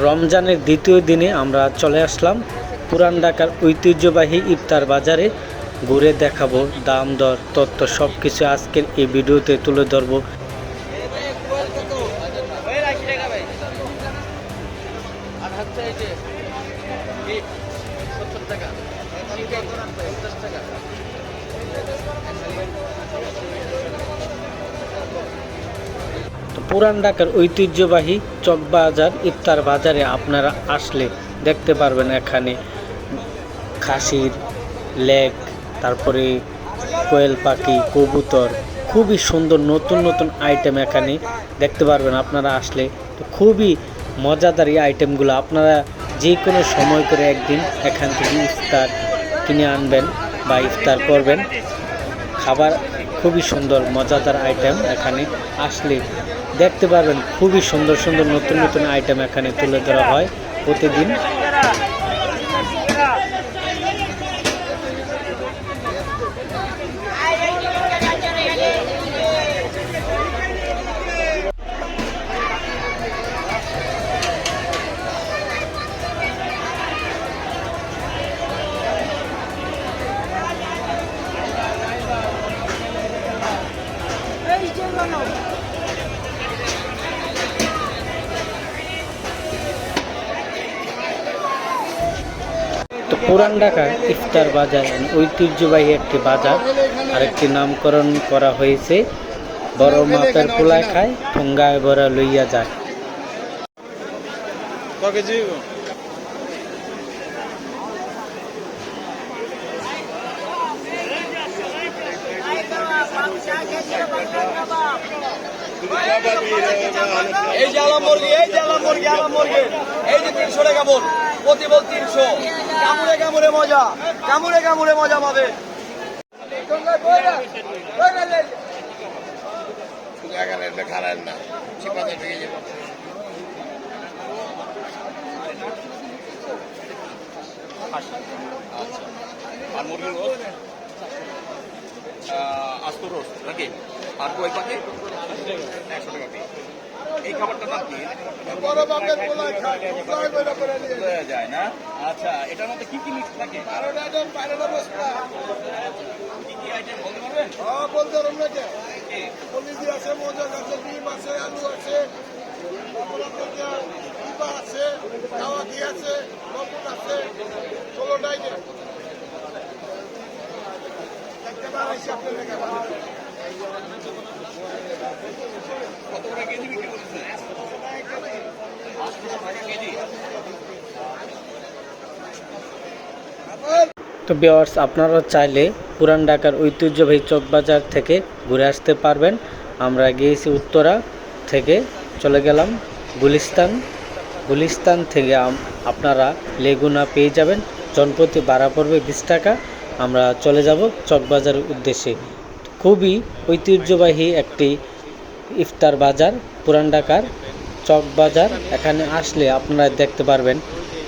রমজানের দ্বিতীয় দিনে আমরা চলে আসলাম পুরান ঢাকার ঐতিহ্যবাহী ইফতার বাজারে। ঘুরে দেখাবো দাম দর তথ্য সব কিছু আজকের এই ভিডিওতে তুলে ধরবো। পুরান ঢাকার ঐতিহ্যবাহী চকবাজার ইফতার বাজারে আপনারা আসলে দেখতে পারবেন এখানে খাসির লেগ, তারপরে কোয়েল পাখি, কবুতর, খুবই সুন্দর নতুন নতুন আইটেম এখানে দেখতে পারবেন আপনারা আসলে। তো খুবই মজাদার এই আইটেমগুলো আপনারা যে কোনো সময় করে একদিন এখান থেকে ইফতার কিনে আনবেন বা ইফতার করবেন। খাবার খুবই সুন্দর মজাদার আইটেম, এখানে আসলে দেখতে পারবেন খুবই সুন্দর সুন্দর নতুন নতুন আইটেম এখানে তুলে ধরা হয় প্রতিদিন। তো পুরান ঢাকায় ইফতার বাজার ঐতিহ্যবাহী একটি বাজার, আরেকটি নামকরণ করা হয়েছে বড় মাপের পোলায় খায় ঠোঙ্গায় ভরা লইয়া যায়। এই যে আলাম মুরগি, এই যে আলাম মুরগি, আলাম মুরগি, এই যে 300 টাকা বল, প্রতি বল 300। কামুরে কামুরে মজা, কামুরে কামুরে মজা পাবে। আর মুরগির রোস্ট, আস্ত রোস্ট নাকি, আর কোয়েল পাখি 100 টাকা পিস। এই খাবারটার নাম কি? যায় না। আচ্ছা, এটার মধ্যে কি কি মিক্স থাকে? কি কি আইটেম বলতে পারবেন? বলতে পারবেন নাকি? পলিজি আছে, মজা আছে, ডিম আছে, আলু আছে, আছে, খাওয়া ঘি আছে, লবণ আছে, 16টা আইটেম। কত টাকা কেজি বিক্রি করতেছেন? 800 টাকা কেজি। তো ভিউয়ার্স, আপনারা চাইলে পুরান ঢাকার ঐতিহ্যবাহী চকবাজার থেকে ঘুরে আসতে পারবেন। আমরা গিয়েছি উত্তরা থেকে, চলে গেলাম গুলিস্তান থেকে আপনারা লেগুনা পেয়ে যাবেন। জনপ্রতি ভাড়া পড়বে 20 টাকা। আমরা চলে যাব চকবাজারের উদ্দেশ্যে। খুবই ঐতিহ্যবাহী একটি ইফতার বাজার পুরান ঢাকার চকবাজার। এখানে আসলে আপনারা দেখতে পারবেন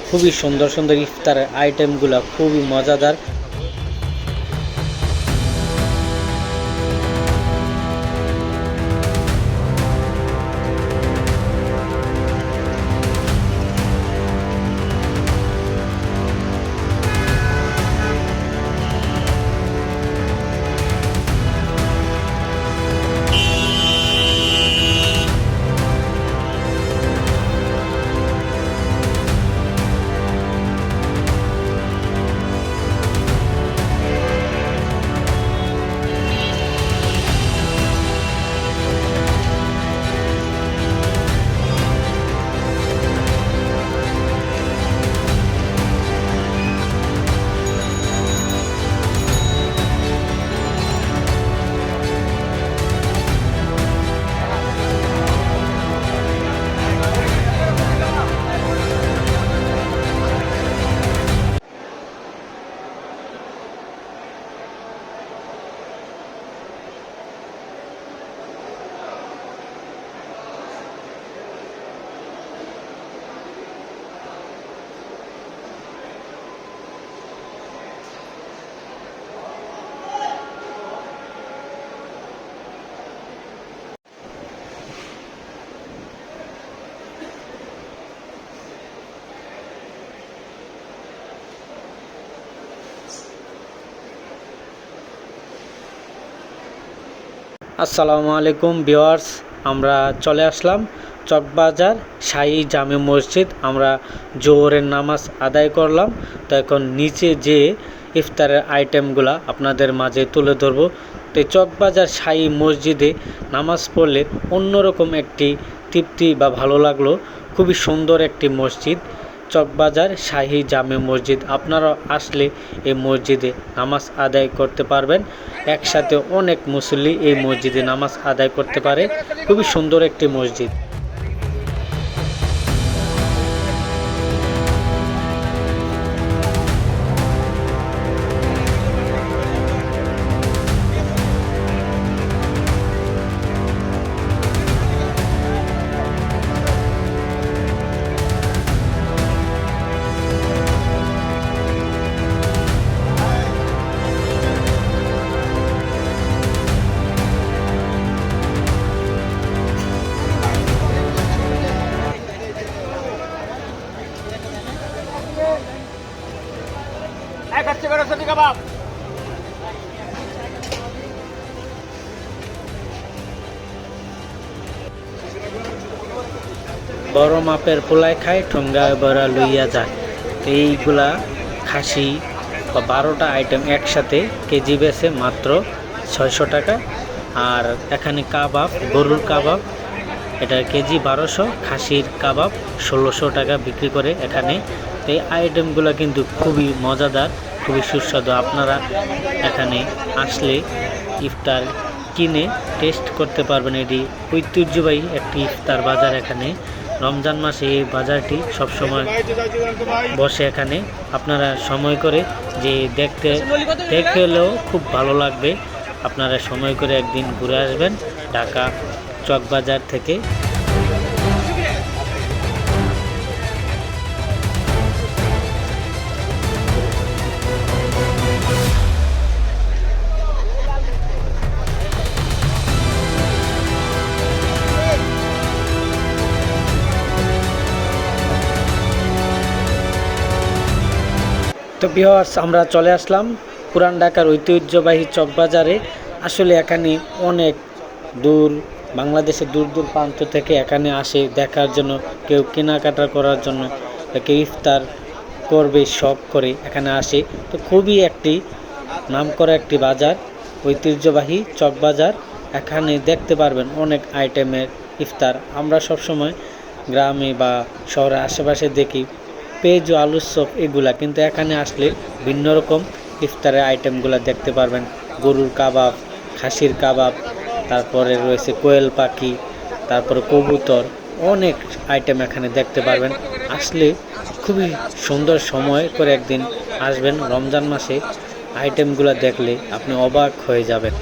খুবই সুন্দর সুন্দর ইফতারের আইটেমগুলো, খুবই মজাদার। আসসালামু আলাইকুম ভিউয়ার্স, আমরা চলে আসলাম চকবাজার শাহী জামে মসজিদ। আমরা জোহরের নামাজ আদায় করলাম, তো এখন নিচে যে ইফতারের আইটেমগুলা আপনাদের মাঝে তুলে ধরবো। তো চকবাজার শাহী মসজিদে নামাজ পড়লে অন্যরকম একটি তৃপ্তি বা ভালো লাগলো। খুবই সুন্দর একটি মসজিদ, চকবাজার শাহী জামে মসজিদ। আপনারা আসলে এই মসজিদে নামাজ আদায় করতে পারবেন। একসাথে অনেক মুসল্লি এই মসজিদে নামাজ আদায় করতে পারে। খুবই সুন্দর একটি মসজিদ। বড় মাপের পোলাই খায়, ঠোঙ্গায় বড়া লইয়া যায়। তো এইগুলা খাসি বা 12টা আইটেম একসাথে কেজি বেছে মাত্র 600 টাকা। আর এখানে কাবাব, গরুর কাবাব, এটা কেজি 1200, খাসির কাবাব 1600 টাকা বিক্রি করে এখানে। তো এই আইটেমগুলো কিন্তু খুবই মজাদার, খুবই সুস্বাদু। আপনারা এখানে আসলে ইফতার কিনে টেস্ট করতে পারবেন। এটি ঐতিহ্যবাহী একটি ইফতার বাজার। এখানে রমজান মাসে এই বাজারটি সবসময় বসে। এখানে আপনারা সময় করে যে দেখলেও খুব ভালো লাগবে। আপনারা সময় করে একদিন ঘুরে আসবেন ঢাকা চকবাজার থেকে। তো ভিউয়ার্স, আমরা চলে আসলাম পুরান ঢাকার ঐতিহ্যবাহী চকবাজারে। আসলে এখানে অনেক দূর, বাংলাদেশের দূর দূর প্রান্ত থেকে এখানে আসে দেখার জন্য, কেউ কেনাকাটা করার জন্য, কেউ ইফতার করবে শখ করে এখানে আসে। তো খুবই একটি নামকরা একটি বাজার, ঐতিহ্যবাহী চকবাজার। এখানে দেখতে পারবেন অনেক আইটেমের ইফতার। আমরা সবসময় গ্রামে বা শহরের আশেপাশে দেখি পেঁয়াজ, আলুর চপ এগুলা, কিন্তু এখানে আসলে ভিন্ন রকম ইফতারের আইটেমগুলো দেখতে পারবেন। গরুর কাবাব, খাসির কাবাব, তারপরে রয়েছে কোয়েল পাখি, তারপরে কবুতর, অনেক আইটেম এখানে দেখতে পারবেন। আসলে খুবই সুন্দর সময় করে একদিন আসবেন রমজান মাসে। আইটেমগুলো দেখলে আপনি অবাক হয়ে যাবেন।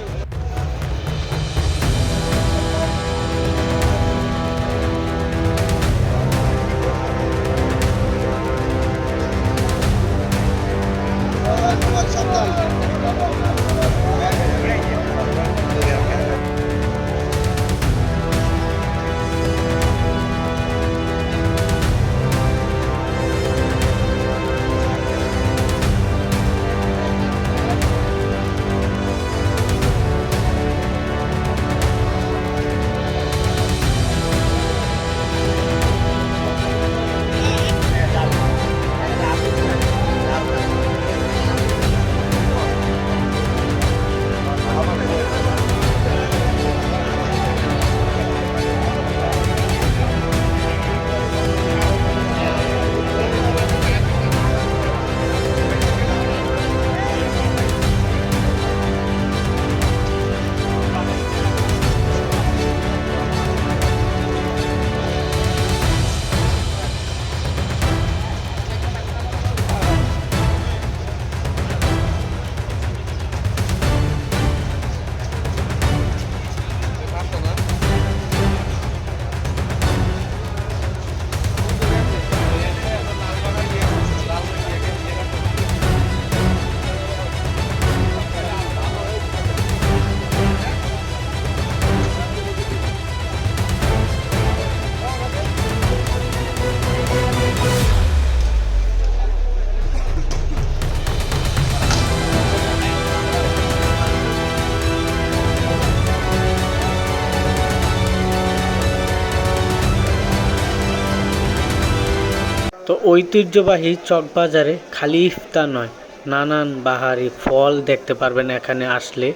ঐতিহ্যবাহী চকবাজারে খালি ইফতার নয়, নানান বাহারি ফল দেখতে পারবেন এখানে আসলে।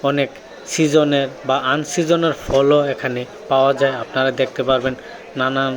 অনেক সিজনের বা আনসিজনের ফলও এখানে পাওয়া যায়, আপনারা দেখতে পারবেন নানান।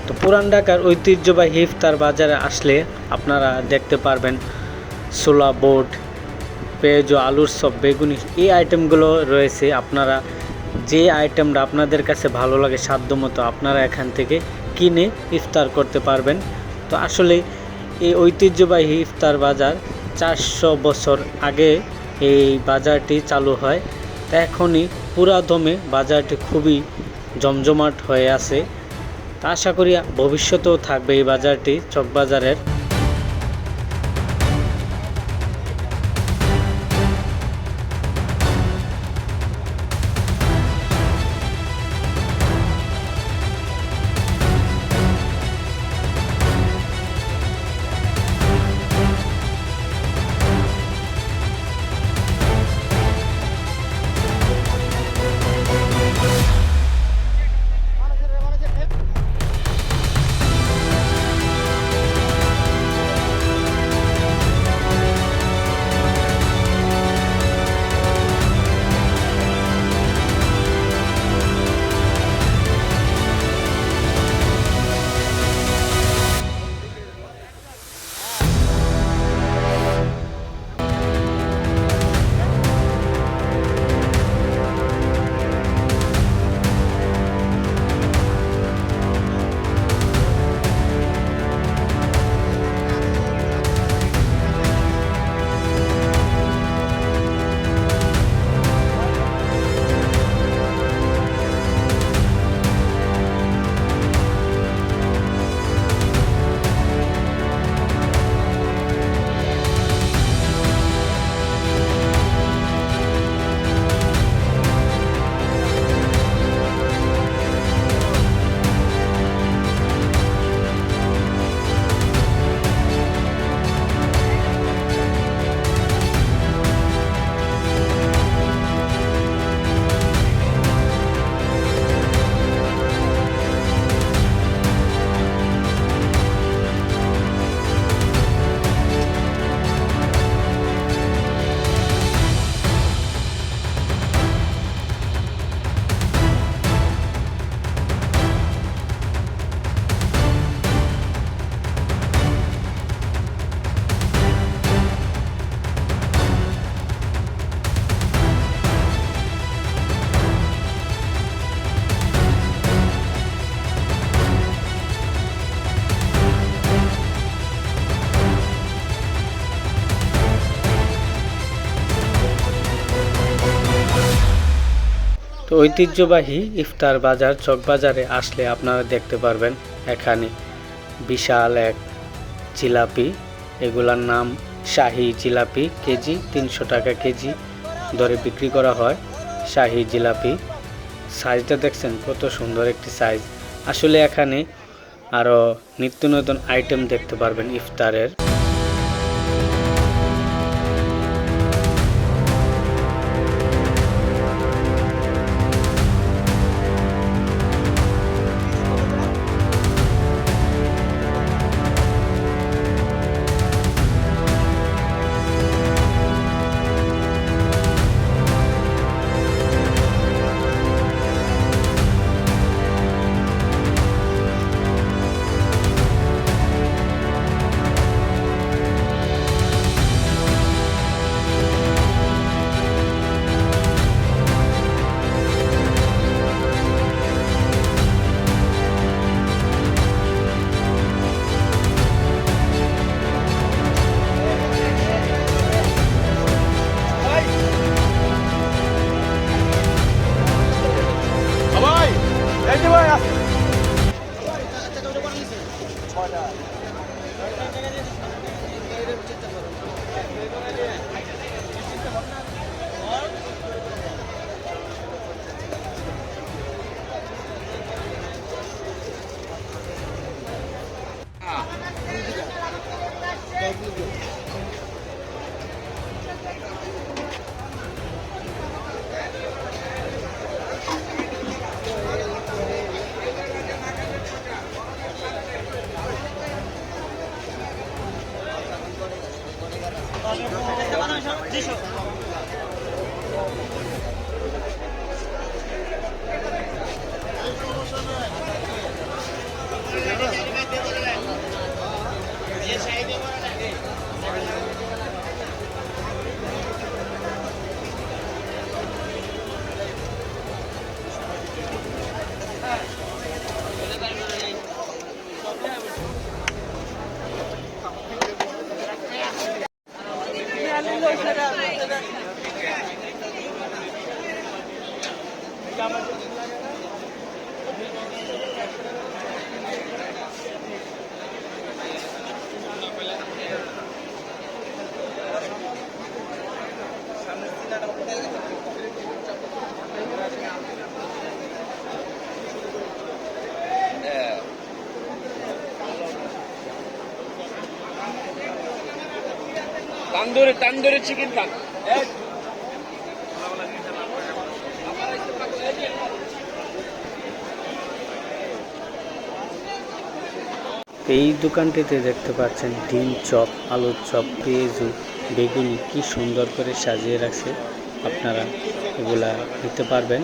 তো পুরান ঢাকার ঐতিহ্যবাহী ইফতার বাজারে আসলে আপনারা দেখতে পারবেন ছোলা বোট, পেঁয়াজ, আলুর চপ, বেগুনি, এই আইটেমগুলো রয়েছে। আপনারা যে আইটেমটা আপনাদের কাছে ভালো লাগে সাধ্যমতো আপনারা এখান থেকে কিনে ইফতার করতে পারবেন। তো আসলে এই ঐতিহ্যবাহী ইফতার বাজার 400 বছর আগে এই বাজারটি চালু হয়। তা এখনই পুরাদমে বাজারটি খুবই জমজমাট হয়ে আছে। তা আশা করি ভবিষ্যতেও থাকবে এই বাজারটি চকবাজারের। তো ঐতিহ্যবাহী ইফতার বাজার চকবাজারে আসলে আপনারা দেখতে পারবেন এখানে বিশাল এক জিলাপি, এগুলার নাম শাহী জিলাপি। কেজি 300 টাকা কেজি দরে বিক্রি করা হয় শাহী জিলাপি। সাইজটা দেখছেন কত সুন্দর একটি সাইজ। আসলে এখানে আরও নিত্য নতুন আইটেম দেখতে পারবেন ইফতারের। তান্দুরি চিকেন খান। এই দোকানটিতে দেখতে পাচ্ছেন ডিম চপ, আলুর চপ, পেঁয়াজু, বেগুনি কি সুন্দর করে সাজিয়ে রাখছে। আপনারা এগুলা নিতে পারবেন।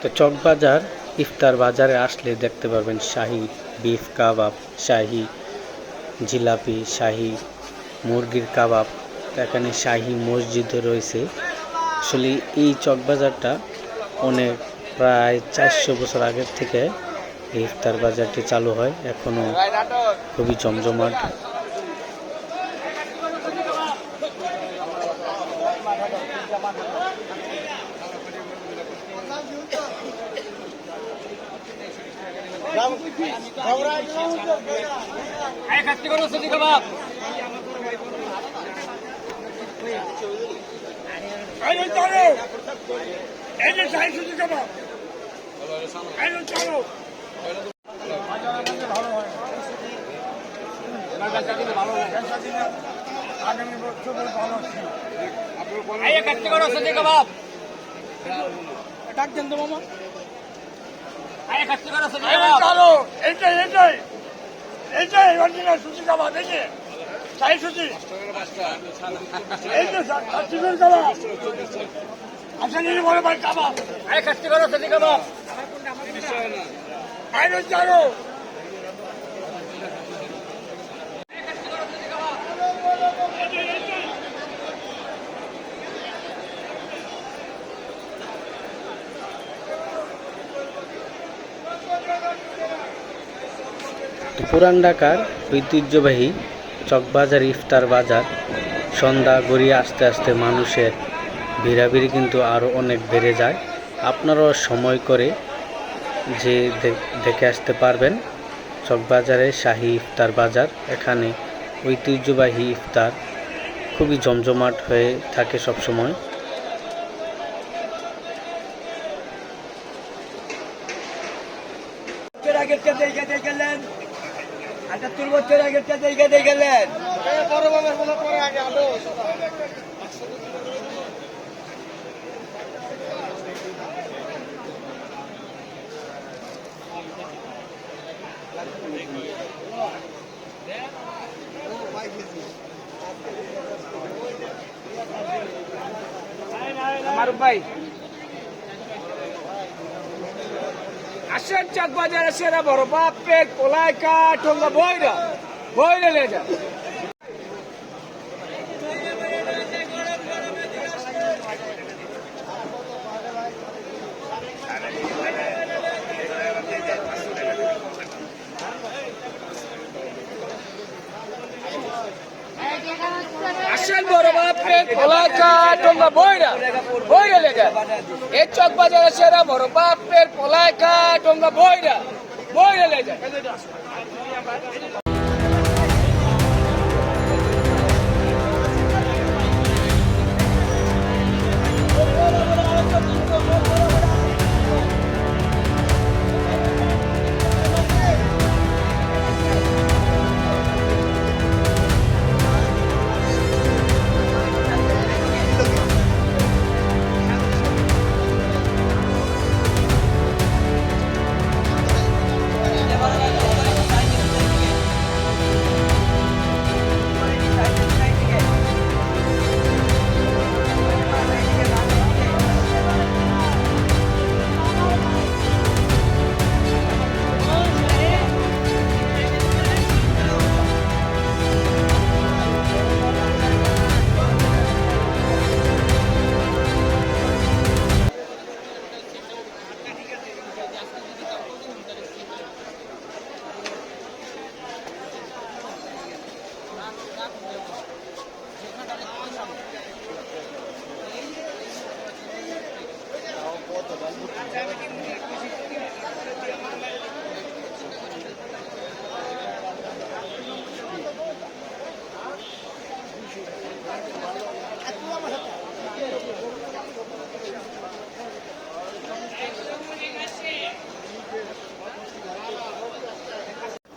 তো চকবাজার ইফতার বাজারে আসলে দেখতে পারবেন শাহী বিফ কাবাব, শাহী জিলাপি, শাহী মুরগির কাবাব। এখানে শাহী মসজিদও রয়েছে। আসলে এই চকবাজারটা অনেক প্রায় 400 বছর আগের থেকে এই ইফতার বাজারটি চালু হয়, এখনো খুবই জমজমাট। পুরান ঢাকার ঐতিহ্যবাহী চকবাজার ইফতার বাজার সন্ধ্যা গড়িয়ে আস্তে আস্তে মানুষের ভিড়াভিড়ি কিন্তু আরও অনেক বেড়ে যায়। আপনারাও সময় করে যে দেখে আসতে পারবেন চকবাজারে শাহী ইফতার বাজার। এখানে ঐতিহ্যবাহী ইফতার খুবই জমজমাট হয়ে থাকে সবসময়। আসেন চকবাজার সেরা বড় বাপে কোলাই কাঠ ঠোঙ্গা বইরা বইরা লে যা। আসেন বড় বাপে কোলাই কাঠ ঠোঙ্গা বইরা বইরা লে যা। এই চকবাজার সেরা বড় বাপের কোলাই কাঠ ঠোঙ্গা বইরা বইরা লে যা।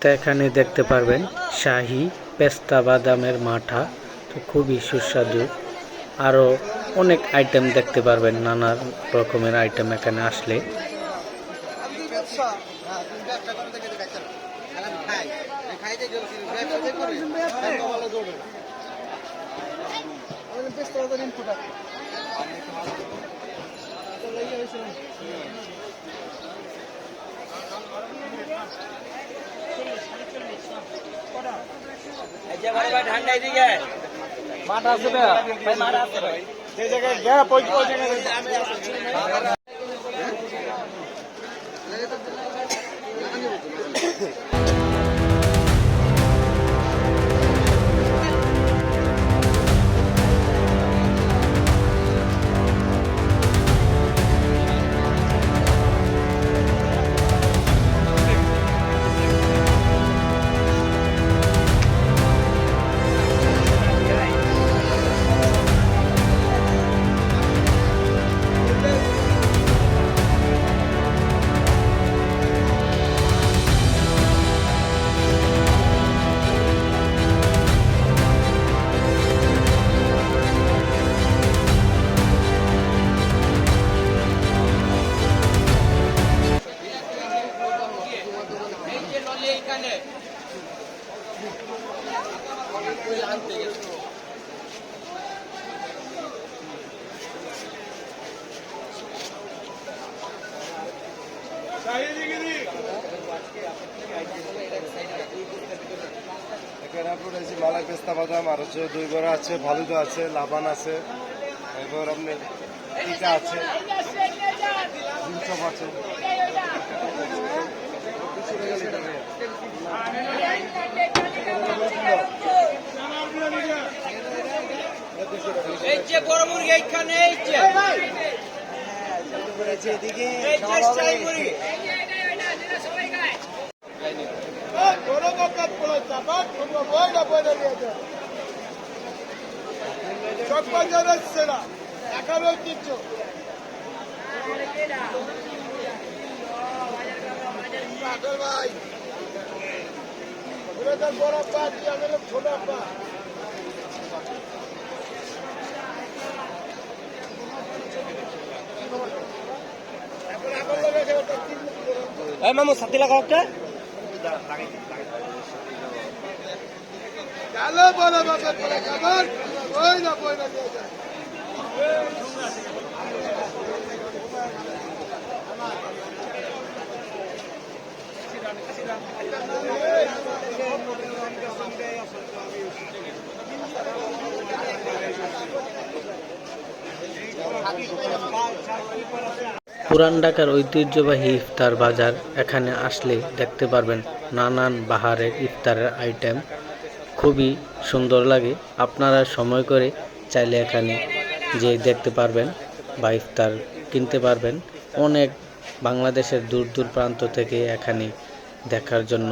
তো এখানে দেখতে পারবেন শাহী পেস্তা বাদামের মাঠা, তো খুবই সুস্বাদু। আরও অনেক আইটেম দেখতে পারবেন, নানা রকমের আইটেম এখানে আসলে। মাঠা আছে ভাই, মাঠা আছে ভাই, যে জায়গায় গ্যাপ ওই জায়গায়। এখানে আপনার এই যে মালাই পেস্তা বাদাম আর হচ্ছে দই বড়া আছে, ফালুদা আছে, লাবান আছে, এরপর আপনার টিকা আছে, জিনচপ আছে। এই যে বড় মুরগি এইখানে, এই যে এদিকে মুরগি চকবাজারের সেরা 11 ঐতিহ্য। ভাই বড় পা কি আমাদের ছোট পা। মামু সাথী লাগাও একটা। কালো বড় বাবা করে খাবার ওই না বই না দিয়ে যায়। পুরান ঢাকার ঐতিহ্যবাহী ইফতার বাজার, এখানে আসলে দেখতে পারবেন নানান বাহারের ইফতারের আইটেম, খুবই সুন্দর লাগে। আপনারা সময় করে চাইলে এখানে যে দেখতে পারবেন বা ইফতার কিনতে পারবেন। অনেক বাংলাদেশের দূর দূর প্রান্ত থেকে এখানে দেখার জন্য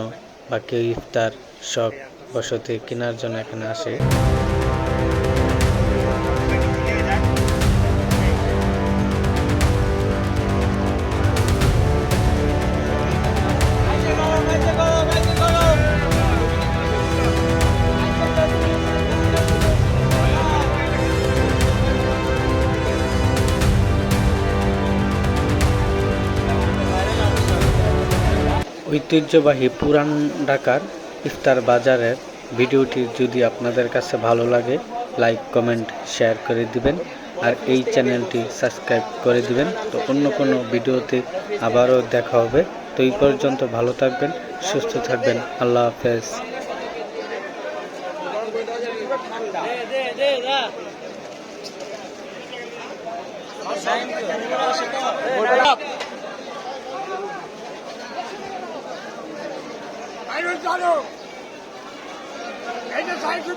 বা কেউ ইফতার শখ বসতে কেনার জন্য এখানে আসে। ঐতিহ্যবাহী পুরান ঢাকার ইফতার বাজারের ভিডিওটি যদি আপনাদের কাছে ভালো লাগে, লাইক কমেন্ট শেয়ার করে দিবেন আর এই চ্যানেলটি সাবস্ক্রাইব করে দিবেন। তো অন্য কোনো ভিডিওতে আবারও দেখা হবে। তো এই পর্যন্ত ভালো থাকবেন, সুস্থ থাকবেন। আল্লাহ হাফেজ। জানো এইটা 60